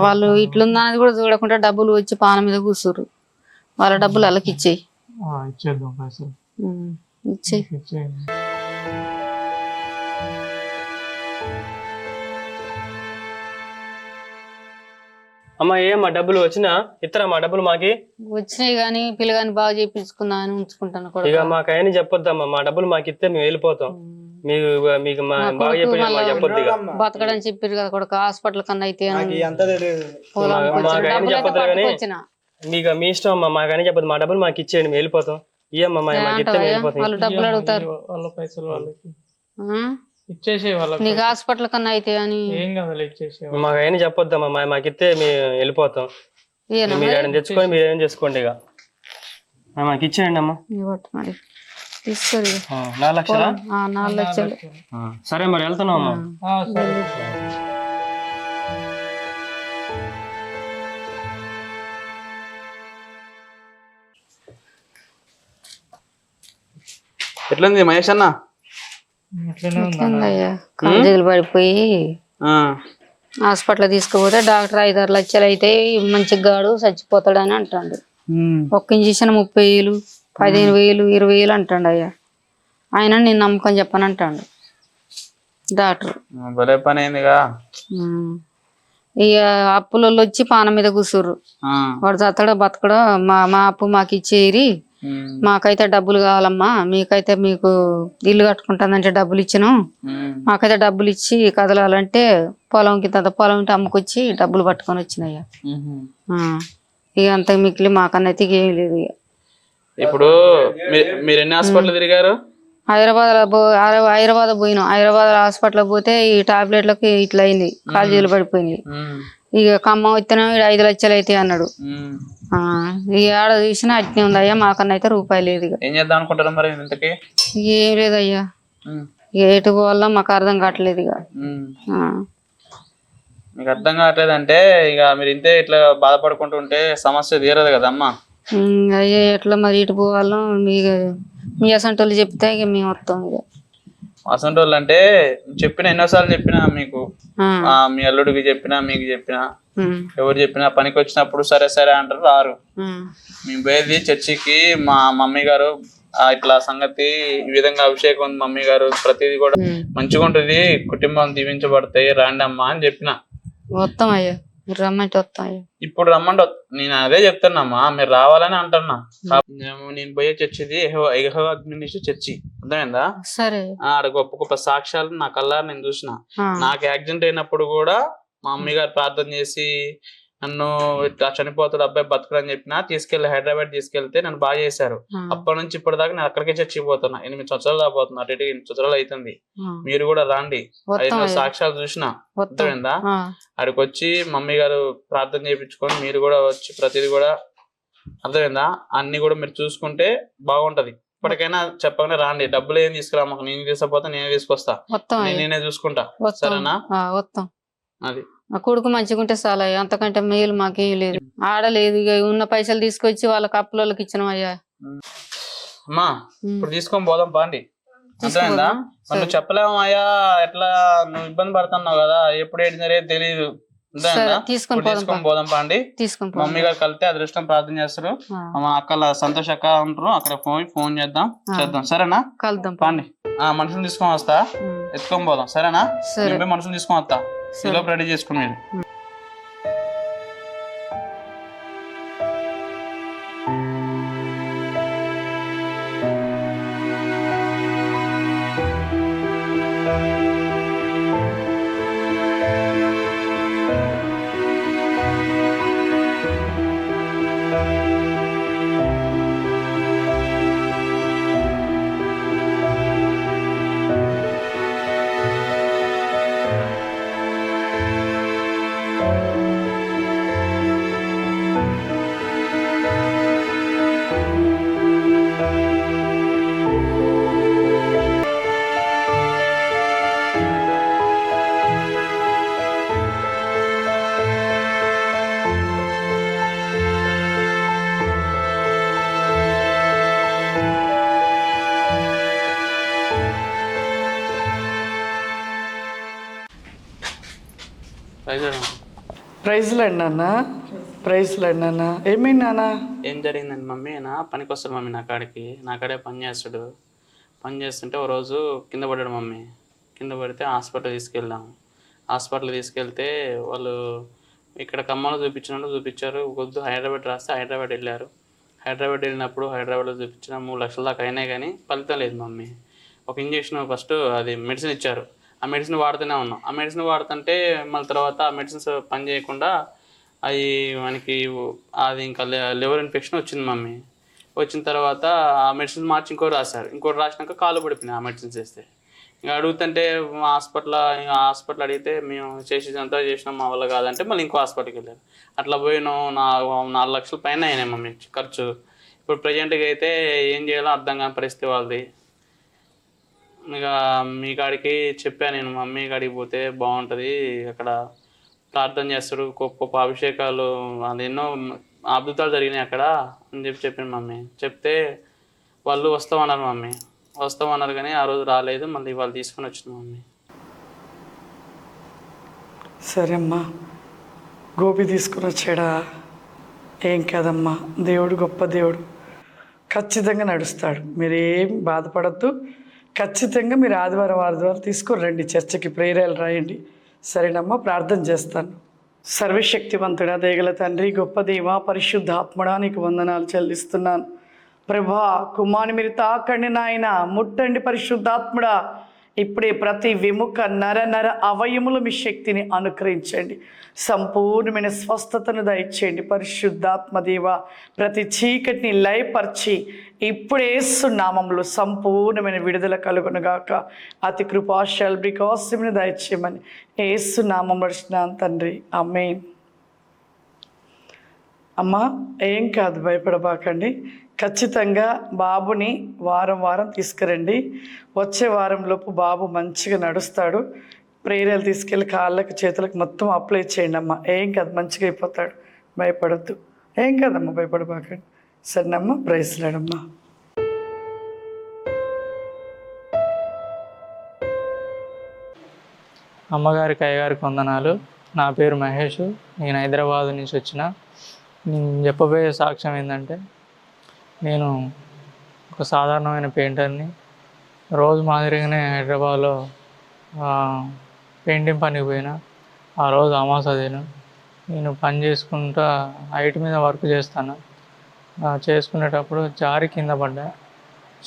వాళ్ళు ఇట్లుందనేది కూడా చూడకుండా డబ్బులు వచ్చి పానం మీద కూర్చురు. వాళ్ళ డబ్బులు వాళ్ళకి ఇచ్చేయి. ఇచ్చేద్దాం పైసలు. ఇచ్చేయి. ఇచ్చేయండి. అమ్మ ఏమ్మా డబ్బులు వచ్చినా ఇతర మా డబ్బులు మాకి వచ్చినాయి కానీ పిల్లగాని బాగా చేయించుకున్నా అని ఉంచుకుంటాను కూడా. ఇక మాకు అవన్నీ చెప్పొద్దమ్మా, మా డబ్బులు మాకు ఇస్తే మేము వెళ్ళిపోతాం. మీకు బాగా చెప్పొద్దు. ఇక బతకడని చెప్పారు కదా కొడుకు, హాస్పిటల్ కన్నా అయితే చెప్పొద్దు కానీ మీకు మీ ఇష్టం అమ్మా, మాకు అని చెప్పదు. మా డబ్బులు మాకు ఇచ్చేయండి, మేము వెళ్ళిపోతాం. ఇయ్యమ్మా మాకు ఇస్తే మేము వెళ్ళిపోతాం. వాళ్ళు డబ్బులు అడుగుతారు. వాళ్ళ పైసలు వాళ్ళకి ఇచ్చేసే వాళ్ళకి. నీకు హాస్పిటల్ కన్నా అయితే అని ఏం కదా ఇచ్చేసే. మాకు అవన్నీ చెప్పొద్దమ్మా, మాకు ఇస్తే మేము వెళ్ళిపోతాం. మీరు ఏమైనా తెచ్చుకొని మీరు ఏం చేసుకోండి. ఇక మాకు ఇచ్చేయండి అమ్మా. మరి తీసుకోరు. 4 లక్షలా? 4 లక్షలు. సరే మరి వెళ్తున్నాం అమ్మా. ఎట్లుంది మహేష్ అన్న? కాలేజీలు పడిపోయి హాస్పిటల్ తీసుకుపోతే డాక్టర్ 5-6 లక్షలు అయితే మంచిగా గాడు చచ్చిపోతాడని అంటాడు. ఒక్క ఇంజక్షన్ 30,000, 15,000, 20,000 అంటాడు. అయ్యా ఆయన నేను నమ్మకం చెప్పని అంటాడు డాక్టర్. భలే పని అయిందిగా. ఇక అప్పులలో వచ్చి పానం మీద కూర్చుర్రు. వాడు చత్తడో బతకడో, మా అప్పు మాకు ఇచ్చేరి, మాకైతే డబ్బులు కావాలమ్మా, మీకైతే మీకు ఇల్లు కట్టుకుంటుందంటే డబ్బులు ఇచ్చిను, మాకైతే డబ్బులు ఇచ్చి కదలాలంటే పొలంకి పొలం ఇంటి అమ్ముకొచ్చి డబ్బులు పట్టుకొని వచ్చినాయ్యా. ఇక అంత మిగిలి మాకన్నా అయితే ఏం లేదు. ఇక ఇప్పుడు మీరు ఎన్ని హాస్పిటల్ తిరిగారు? హైదరాబాద్ పోయినాం. హైదరాబాద్ హాస్పిటల్ పోతే ఈ టాబ్లెట్లకి ఇట్లా అయింది, కాలేజీలు పడిపోయింది. ఇక ఖమ్మం ఇత్తనం 5 లక్షలు అయితే అన్నాడు. ఇక ఆడ చూసినా అట్నే ఉంది అయ్యా, మాకన్నా అయితే రూపాయి లేదు. ఇక ఏం చేద్దాం అనుకుంటారు మరి? ఇంతకి ఏం లేదయ్యా, ఎటు పోవాలో మాకు అర్థం కావట్లేదు. ఇక మీకు అర్థం కావట్లేదు అంటే ఇక మీరు ఇంతే ఇట్లా బాధపడుకుంటుంటే సమస్య తీరదు కదమ్మా. అయ్యా ఎట్లా మరి ఇటు పోవాలో మీ అసంటోళ్ళు చెప్తే ఇక మేము వస్తాం. ఇక అసంటోళ్ళు అంటే చెప్పిన ఎన్నోసార్లు చెప్పినా మీకు, మీ అల్లుడికి చెప్పినా మీకు చెప్పినా ఎవరు చెప్పినా పనికి వచ్చినప్పుడు సరే సరే అంటారు, రారు. మేము పోయేది చర్చికి, మా మమ్మీ గారు ఇట్లా సంగతి ఈ విధంగా అభిషేకం ఉంది, మమ్మీ గారు ప్రతిదీ కూడా మంచిగా ఉంటుంది, కుటుంబం దీవించబడతాయి, రాండి అమ్మా అని చెప్పిన. వస్తాం అయ్యా, రమ్మంటే వస్తాం అయ్యా. ఇప్పుడు రమ్మంటే నేను అదే చెప్తున్నామ్మా, మీరు రావాలని అంటున్నా. నేను పోయే చర్చిది యెహోవా అడ్మినిస్ట్రేషన్ చర్చి, అర్థమైందా? సరే. ఆడ గొప్ప గొప్ప సాక్ష్యాలు నా కళ్ళారా నేను చూసిన. నాకు యాక్సిడెంట్ అయినప్పుడు కూడా మా మమ్మీ గారు ప్రార్థన చేసి నన్ను ఇట్లా చనిపోతాడు అబ్బాయి బతుకుడని చెప్పినా తీసుకెళ్లి హైదరాబాద్ తీసుకెళ్తే నన్ను బాగా చేశారు. అప్పటి నుంచి ఇప్పటిదాకా నేను అక్కడికే చర్చికి పోతున్నా. 8 సంవత్సరాలు రాబోతున్నా, అటు 8 సంవత్సరాలు అవుతుంది. మీరు కూడా రాండి, ఎన్నో సాక్ష్యాలు చూసిన, అర్థమైందా? అక్కడికి వచ్చి మమ్మీ గారు ప్రార్థన చేయించుకొని మీరు కూడా వచ్చి ప్రతిదీ కూడా, అర్థమైందా, అన్ని కూడా మీరు చూసుకుంటే బాగుంటది. ఇప్పటికైనా చెప్పగానే రాండి, డబ్బులు ఏం తీసుకురా, మాకు నేను తీసుకపోతే నేనే తీసుకొస్తా, నేనే చూసుకుంటా, సరేనా? అది నా కొడుకు మంచిగా ఉంటే చాలా, అంతకంటే మేలు మాకేం లేదు. ఆడలేదు. ఇక ఉన్న పైసలు తీసుకొచ్చి వాళ్ళకి అప్పులకి ఇచ్చినాం అయ్యా. అమ్మా ఇప్పుడు తీసుకొని పోదాం పాండి, అర్థమైందా? నువ్వు చెప్పలేము అయ్యా, ఎట్లా నువ్వు ఇబ్బంది పడుతున్నావు కదా, ఎప్పుడు ఏడినరే తెలియదు, తీసుకొని పోదాం పాండి. మమ్మీ గారు కలితే అదృష్టం ప్రార్థన చేస్తారు. మా అక్క సంతోష్ అక్క ఉంటారు, అక్కడ ఫోన్ చేద్దాం, సరేనా? కలుద్దాం పాండి. మనుషులు తీసుకొని వస్తా, ఎత్తుకొని పోదాం, సరేనా? మనుషులు తీసుకొని వస్తా, రెడీ చేసుకుని మీరు. ప్రైజ్లాడు నాన్న, ప్రైజ్లాడు నాన్న. ఏమైంది నాన్న? ఏం జరిగిందండి మమ్మీ? పనికి వస్తాడు మమ్మీ నా కాడే పని చేస్తాడు. పని చేస్తుంటే ఓ రోజు కింద పడ్డాడు మమ్మీ. కింద పడితే హాస్పిటల్ తీసుకెళ్ళాము. హాస్పిటల్ తీసుకెళ్తే వాళ్ళు ఇక్కడ ఖమ్మంలో చూపించారు. వద్దు హైదరాబాద్ రాస్తే హైదరాబాద్ వెళ్ళారు. హైదరాబాద్ వెళ్ళినప్పుడు హైదరాబాద్లో చూపించిన 3 లక్షల దాకా అయినాయి కానీ ఫలితం లేదు మమ్మీ. ఒక ఇంజక్షన్ ఫస్ట్ అది మెడిసిన్ ఇచ్చారు. ఆ మెడిసిన్ వాడుతూనే ఉన్నాం. ఆ మెడిసిన్ వాడుతుంటే మళ్ళీ తర్వాత ఆ మెడిసిన్స్ పని చేయకుండా అవి మనకి అది ఇంకా లివర్ ఇన్ఫెక్షన్ వచ్చింది మమ్మీ. వచ్చిన తర్వాత ఆ మెడిసిన్ మార్చి ఇంకోటి రాసినాక కాలు పడిపోయినాయి ఆ మెడిసిన్స్ వేస్తే. ఇంకా అడుగుతుంటే హాస్పిటల్ అడిగితే మేము చేసేదంతా చేసినాం, మా వల్ల కాదంటే మళ్ళీ ఇంకో హాస్పిటల్కి వెళ్ళారు. అట్లా పోయినాం. 4 లక్షల పైన అయినాయి మమ్మీ ఖర్చు. ఇప్పుడు ప్రజెంట్గా అయితే ఏం చేయాలో అర్థం కాని పరిస్థితి వాళ్ళది. ఇక మీ కాడికి చెప్పాను నేను, మమ్మీ కాడికి పోతే బాగుంటుంది, అక్కడ ప్రార్థన చేస్తారు, గొప్ప అభిషేకాలు, అది ఎన్నో అద్భుతాలు జరిగినాయి అక్కడ అని చెప్పాను మమ్మీ. చెప్తే వాళ్ళు వస్తామన్నారు మమ్మీ. వస్తామన్నారు కానీ ఆ రోజు రాలేదు. మళ్ళీ వాళ్ళు తీసుకొని వచ్చింది మమ్మీ. సరే అమ్మా, గోపి తీసుకుని వచ్చాడా? ఏం కాదమ్మా, దేవుడు గొప్ప దేవుడు, ఖచ్చితంగా నడుస్తాడు. మీరేం బాధపడద్దు. ఖచ్చితంగా మీరు ఆదివారం తీసుకొని రండి చర్చకి, ప్రేయర్లు రాయండి. సరేనమ్మా, ప్రార్థన చేస్తాను. సర్వశక్తివంతుడా, దయగల తండ్రి, గొప్ప దేవ, పరిశుద్ధాత్మడా, నీకు వందనాలు చెల్లిస్తున్నాను. ప్రభా, కుమారుని మీరు తాకండి నాయన, ముట్టండి పరిశుద్ధాత్ముడా. ఇప్పుడే ప్రతి విముఖ నర అవయములు మీ శక్తిని అనుగ్రహించండి. సంపూర్ణమైన స్వస్థతను దయచేయండి పరిశుద్ధాత్మ దేవ. ప్రతి చీకటిని లయపరిచి ఇప్పుడే యేసు నామములో సంపూర్ణమైన విడుదల కలుగునుగాక. అతి కృపాశాలి కోసమని దయచేయమని యేసు నామములో అడుగుతున్నాను తండ్రి, ఆమేన్. అమ్మా, ఏం కాదు, భయపడబాకండి. ఖచ్చితంగా బాబుని వారం తీసుకురండి. వచ్చే వారంలోపు బాబు మంచిగా నడుస్తాడు. ప్రేయర్లు తీసుకెళ్ళి కాళ్ళకి చేతులకు మొత్తం అప్లై చేయండి అమ్మా. ఏం కాదు, మంచిగా అయిపోతాడు, భయపడద్దు. ఏం కాదమ్మా, భయపడబాకండి. సరేనమ్మా, ప్రైజ్ లాడమ్మా. అమ్మగారికి అయ్యగారికి వందనాలు. నా పేరు మహేష్. నేను హైదరాబాద్ నుంచి వచ్చిన. నేను చెప్పబోయే సాక్ష్యం ఏంటంటే, నేను ఒక సాధారణమైన పెయింటర్ని. రోజు మాదిరిగానే హైదరాబాద్లో పెయింటింగ్ పనికి పోయినా. ఆ రోజు అమావాస్య. నేను పని చేసుకుంటా హైట్ మీద వర్క్ చేస్తాను. చేసుకునేటప్పుడు జారి కింద పడ్డా.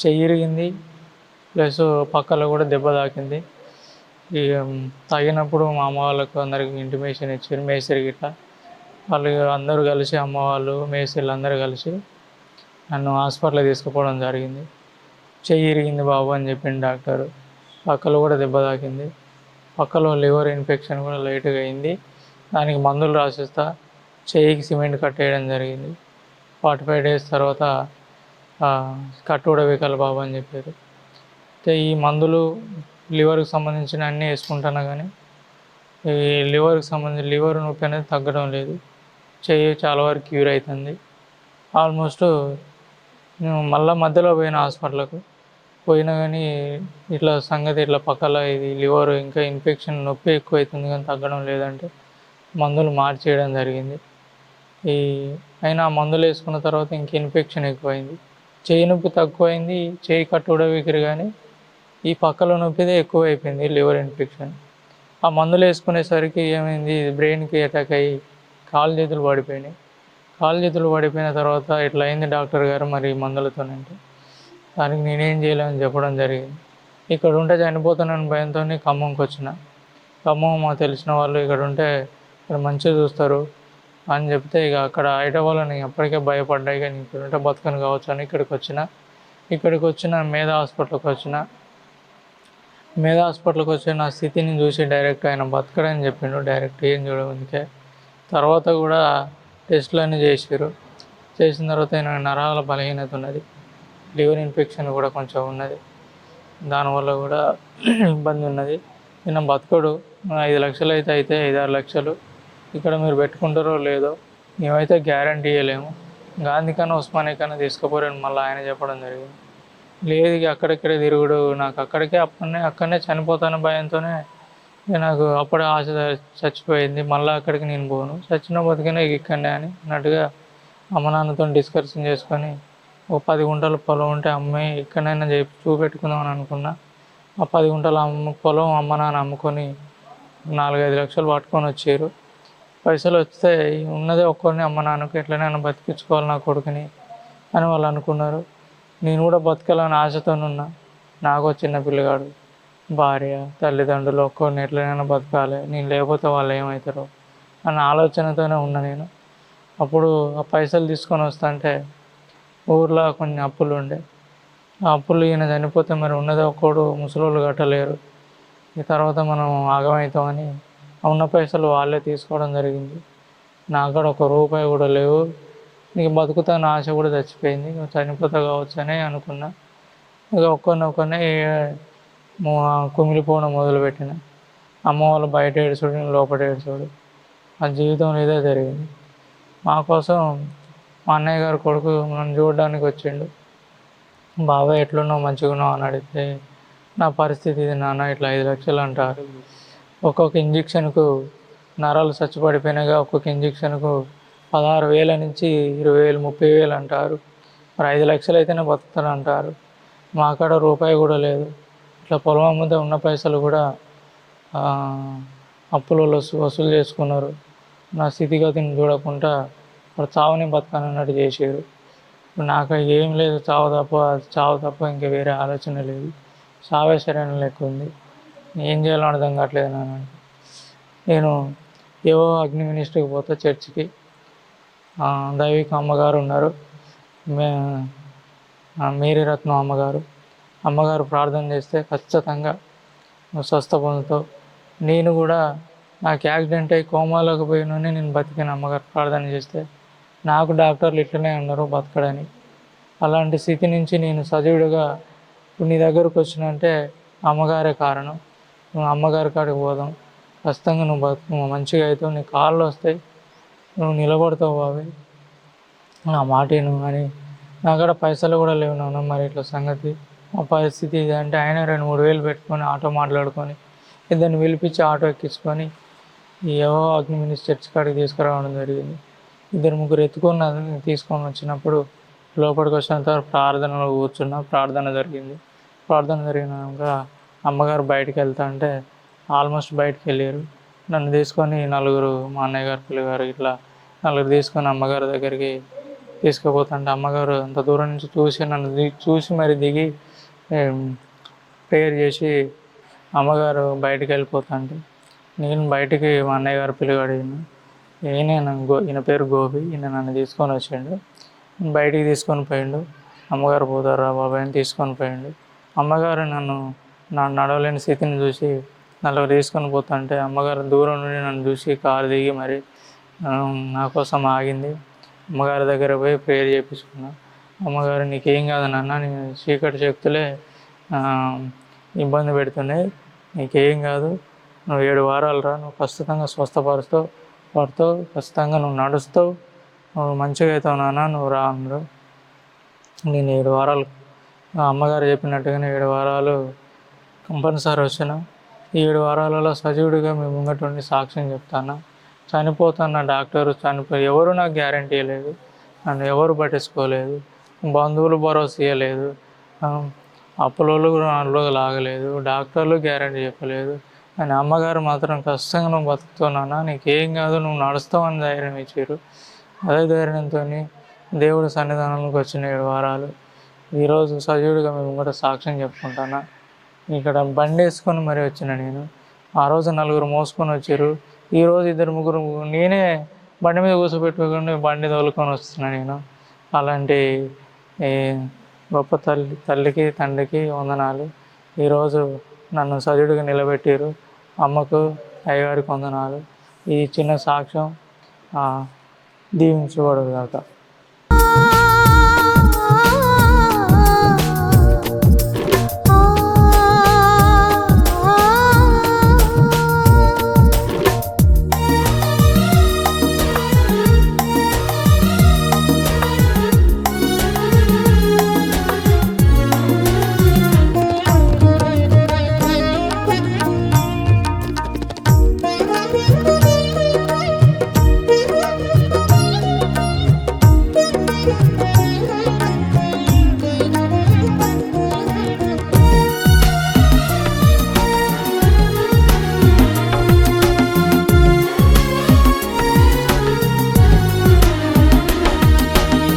చెయ్యి ఇరిగింది, ప్లస్ పక్కలో కూడా దెబ్బ తాకింది. ఇక తగినప్పుడు మా అమ్మ వాళ్ళకు అందరికి ఇంటిమేషన్ ఇచ్చారు, మేస్త్రి గిట్లా. వాళ్ళు అందరూ కలిసి, అమ్మ వాళ్ళు, మేస్త్రీలు అందరూ కలిసి నన్ను హాస్పిటల్కి తీసుకుపోవడం జరిగింది. చెయ్యి ఇరిగింది బాబు అని చెప్పింది డాక్టరు. పక్కలో కూడా దెబ్బ తాకింది. పక్కలో లివర్ ఇన్ఫెక్షన్ కూడా లైట్గా అయింది. దానికి మందులు రాసిస్తా చెయ్యికి సిమెంట్ కట్టేయడం జరిగింది. 45 డేస్ తర్వాత కట్టు కూడా వేకాలి బాబు అని చెప్పారు. అయితే ఈ మందులు లివర్కి సంబంధించిన అన్నీ వేసుకుంటున్నా కానీ ఈ లివర్కి సంబంధించి లివర్ నొప్పి అనేది తగ్గడం లేదు. చెయ్యి చాలా వరకు క్యూర్ అవుతుంది. ఆల్మోస్ట్ నేను మళ్ళీ మధ్యలో పోయిన హాస్పిటల్కు పోయినా కానీ ఇట్లా సంగతి ఇట్లా పక్కల ఇది లివర్ ఇంకా ఇన్ఫెక్షన్ నొప్పి ఎక్కువ అవుతుంది కానీ తగ్గడం లేదంటే మందులు మార్చేయడం జరిగింది. అయినా మందులు వేసుకున్న తర్వాత ఇంక ఇన్ఫెక్షన్ ఎక్కువైంది. చెయ్యి నొప్పి తక్కువైంది, చెయ్యి కట్టు కూడా వికిరి, కానీ ఈ పక్కలో నొప్పిదే ఎక్కువ అయిపోయింది, లివర్ ఇన్ఫెక్షన్. ఆ మందులు వేసుకునేసరికి ఏమైంది, బ్రెయిన్కి అటాక్ అయ్యి కాళ్ళు చేతులు పడిపోయినాయి. కాళ్ళు చేతులు పడిపోయిన తర్వాత ఇట్లా అయింది డాక్టర్ గారు మరి మందులతోనంటే. దానికి నేనేం చేయలేమని చెప్పడం జరిగింది. ఇక్కడ ఉంటే చనిపోతానని భయంతో ఖమ్మంకి వచ్చిన. ఖమ్మం మాకు తెలిసిన వాళ్ళు ఇక్కడ ఉంటే ఇక్కడ మంచిగా చూస్తారు అని చెప్తే ఇక అక్కడ హైదరాబాద్లో నేను అప్పటికే భయపడ్డా. ఇక నేను ఇక్కడ ఉంటే బతకను కావచ్చు అని ఇక్కడికి వచ్చిన మేధా హాస్పిటల్కి వచ్చిన. మేధా హాస్పిటల్కి వచ్చి నా స్థితిని చూసి డైరెక్ట్ ఆయన బతకడని చెప్పిండు. డైరెక్ట్ ఏం చూడముందుకే తర్వాత కూడా టెస్టులు అన్నీ చేసారు. చేసిన తర్వాత ఆయన నరాల బలహీనత ఉన్నది, లివర్ ఇన్ఫెక్షన్ కూడా కొంచెం ఉన్నది, దానివల్ల కూడా ఇబ్బంది ఉన్నది. ఈయన బతకడు. 5 లక్షలు అయితే 5-6 లక్షలు ఇక్కడ మీరు పెట్టుకుంటారో లేదో మేమైతే గ్యారంటీ ఇవ్వలేము. గాంధీకన్నా ఉస్మానియా కన్నా తీసుకుపోరని మళ్ళీ ఆయన చెప్పడం జరిగింది. లేదు ఇక అక్కడిక్కడే తిరుగుడు, నాకు అక్కడనే చనిపోతాను భయంతోనే ఇక నాకు అప్పుడే ఆశ చచ్చిపోయింది. మళ్ళీ అక్కడికి నేను పోను, చచ్చిన బతికినా ఇక ఇక్కడనే అని అన్నట్టుగా అమ్మ నాన్నతో డిస్కషన్ చేసుకొని ఒక 10 గుంటల పొలం ఉంటే అమ్మాయి ఇక్కడైనా చూపెట్టుకుందాం అని అనుకున్నా. ఆ 10 గుంటల పొలం అమ్మ నాన్న అమ్ముకొని 4-5 లక్షలు పట్టుకొని వచ్చారు. పైసలు వస్తే ఉన్నదే ఒక్కరిని అమ్మ నాన్నకు ఎట్లనైనా బతికించుకోవాలి నా కొడుకుని అని వాళ్ళు అనుకున్నారు. నేను కూడా బతకాలని ఆశతోనున్నా. నాకు చిన్న పిల్లగాడు, భార్య, తల్లిదండ్రులు, ఒక్కరిని ఎట్లనైనా బతకాలి, నేను లేకపోతే వాళ్ళు ఏమవుతారో అన్న ఆలోచనతోనే ఉన్నా నేను. అప్పుడు ఆ పైసలు తీసుకొని వస్తుంటే ఊర్లో కొన్ని అప్పులు ఉండే. ఆ అప్పులు ఈయన చనిపోతే మరి ఉన్నదే ఒక్కడు ముసలోళ్ళు కట్టలేరు. ఈ తర్వాత మనం ఆగమవుతామని ఉన్న పైసలు వాళ్ళే తీసుకోవడం జరిగింది. నాకు కూడా ఒక రూపాయి కూడా లేవు. నీకు బతుకుతాను ఆశ కూడా చచ్చిపోయింది, నువ్వు చనిపోతా కావచ్చు అని అనుకున్నా. ఇక ఒక్కొక్కరిని కుమిలిపోవడం మొదలుపెట్టిన. అమ్మ వాళ్ళు బయట ఏడుచుడు, నేను లోపల ఏడుచుడు. ఆ జీవితంలో ఇదే జరిగింది. మా కోసం మా అన్నయ్య గారి కొడుకు నన్ను చూడడానికి వచ్చిండు. బాబాయ్ ఎట్లున్నావు, మంచిగా ఉన్నావు అని అడిగితే, నా పరిస్థితి ఇది నాన్న, ఇట్లా 5 లక్షలు అంటారు. ఒక్కొక్క ఇంజక్షన్కు నరాలు చచ్చిపడిపోయినాగా, ఒక్కొక్క ఇంజక్షన్కు 16,000 నుంచి 20,000, 30,000 అంటారు. మరి 5 లక్షలు అయితేనే బతుకుతాను అంటారు. మా కాడ రూపాయి కూడా లేదు. ఇట్లా పొలం అమ్మితే ఉన్న పైసలు కూడా అప్పులు వసూలు చేసుకున్నారు. నా స్థితిగతిని చూడకుండా వాడు చావుని బతకాలన్నట్టు చేసారు. నాకు ఏం లేదు, చావు తప్ప ఇంకా వేరే ఆలోచన లేదు. చావే సరైన లెక్క ఉంది. ఏం చేయాలో అర్థం కావట్లేదు నాన్న. నేను ఏవో అగ్ని మినిస్ట్రీకి పోతా చర్చికి. దైవిక అమ్మగారు ఉన్నారు, మేరీ రత్నం అమ్మగారు ప్రార్థన చేస్తే ఖచ్చితంగా స్వస్థ పొందుతావు. నేను కూడా నాకు యాక్సిడెంట్ అయ్యి కోమాలోకి పోయినని నేను బతికిన అమ్మగారు ప్రార్థన చేస్తే. నాకు డాక్టర్లు ఇట్లనే ఉన్నారు బతకడని. అలాంటి స్థితి నుంచి నేను సజీవుడిగా ఇప్పుడు నీ దగ్గరకు వచ్చినంటే అమ్మగారే కారణం. నువ్వు అమ్మగారి కాడికి పోదాం, ఖచ్చితంగా నువ్వు మంచిగా అవుతావు, నీ కాళ్ళు వస్తాయి, నువ్వు నిలబడతావు బాబాయ్, నా మాట నువ్వు అని. నా కాడ పైసలు కూడా లేవు నాన్న, మరి ఇట్లా సంగతి, మా పరిస్థితి ఇది అంటే ఆయన 2-3 వేలు పెట్టుకొని ఆటో మాట్లాడుకొని ఇద్దరిని పిలిపించి ఆటో ఎక్కించుకొని ఏవో అగ్ని మినిస్ట్రీ చర్చ్ కాడికి తీసుకురావడం జరిగింది. 2-3 ఎత్తుకొని తీసుకొని వచ్చినప్పుడు లోపలికి వచ్చిన తర్వాత ప్రార్థనలో కూర్చున్నా. ప్రార్థన జరిగినాక అమ్మగారు బయటికి వెళ్తా అంటే ఆల్మోస్ట్ బయటికి వెళ్ళారు. నన్ను తీసుకొని 4, మా అన్నయ్య గారు పిల్లగారు ఇట్లా 4 తీసుకొని అమ్మగారి దగ్గరికి తీసుకుపోతుంటే అమ్మగారు అంత దూరం నుంచి చూసి మరి దిగి ప్రేయర్ చేసి అమ్మగారు బయటికి వెళ్ళిపోతుంటే నేను బయటికి మా అన్నయ్య గారు పిల్లగాడు ఈయన పేరు గోపి, ఈయన నన్ను తీసుకొని వచ్చిండు. బయటికి తీసుకొని పోయిండు. అమ్మగారు పోతారా బాబాయ్ అని తీసుకొని పోయిండు. అమ్మగారు నన్ను నడవలేని స్థితిని చూసి 4 తీసుకొని పోతుంటే అమ్మగారు దూరం నుండి నన్ను చూసి కారు దిగి మరి నా కోసం ఆగింది. అమ్మగారి దగ్గర పోయి ప్రేయర్ చేయించుకున్నా. అమ్మగారు నీకేం కాదు నాన్న, నేను చీకటి శక్తులే ఇబ్బంది పెడుతున్నాయి, నీకేం కాదు, నువ్వు 7 వారాలు రా, నువ్వు ఖచ్చితంగా పడతావు, ఖచ్చితంగా నువ్వు నడుస్తావు, నువ్వు మంచిగా అవుతావు నాన్న, నువ్వు రా అందరూ. నేను 7 వారాలు అమ్మగారు చెప్పినట్టుగానే 7 వారాలు కంపల్సరీ వచ్చిన. ఈ 7 వారాలలో సజీవుడిగా మేము ముంగటుండి సాక్ష్యం చెప్తాను. చనిపోతున్న డాక్టరు ఎవరు నాకు గ్యారంటీ ఇవ్వలేదు, నన్ను ఎవరు పట్టించుకోలేదు, బంధువులు భరోసా ఇవ్వలేదు, అప్పులోళ్ళు నాలో లాగలేదు, డాక్టర్లు గ్యారంటీ చెప్పలేదు. అని అమ్మగారు మాత్రం ఖచ్చితంగా నువ్వు బతుకుతున్నానా, నీకేం కాదు, నువ్వు నడుస్తావని ధైర్యం ఇచ్చారు. అదే ధైర్యంతో దేవుడి సన్నిధానంలోకి వచ్చిన 7 వారాలు ఈరోజు సజీవుడిగా మేము కూడా సాక్ష్యం చెప్పుకుంటాను. ఇక్కడ బండి వేసుకొని మరీ వచ్చిన నేను. ఆ రోజు 4 మోసుకొని వచ్చారు, ఈరోజు 2-3 నేనే బండి మీద కూర్చోబెట్టుకొని బండి తోలుకొని వస్తున్నా నేను. అలాంటి గొప్ప తల్లికి తండ్రికి వందనాలు. ఈరోజు నన్ను సజీవుడిగా నిలబెట్టారు. అమ్మకు అయ్యగారికి వందనాలు. ఈ చిన్న సాక్ష్యం దీవించబడుగాక.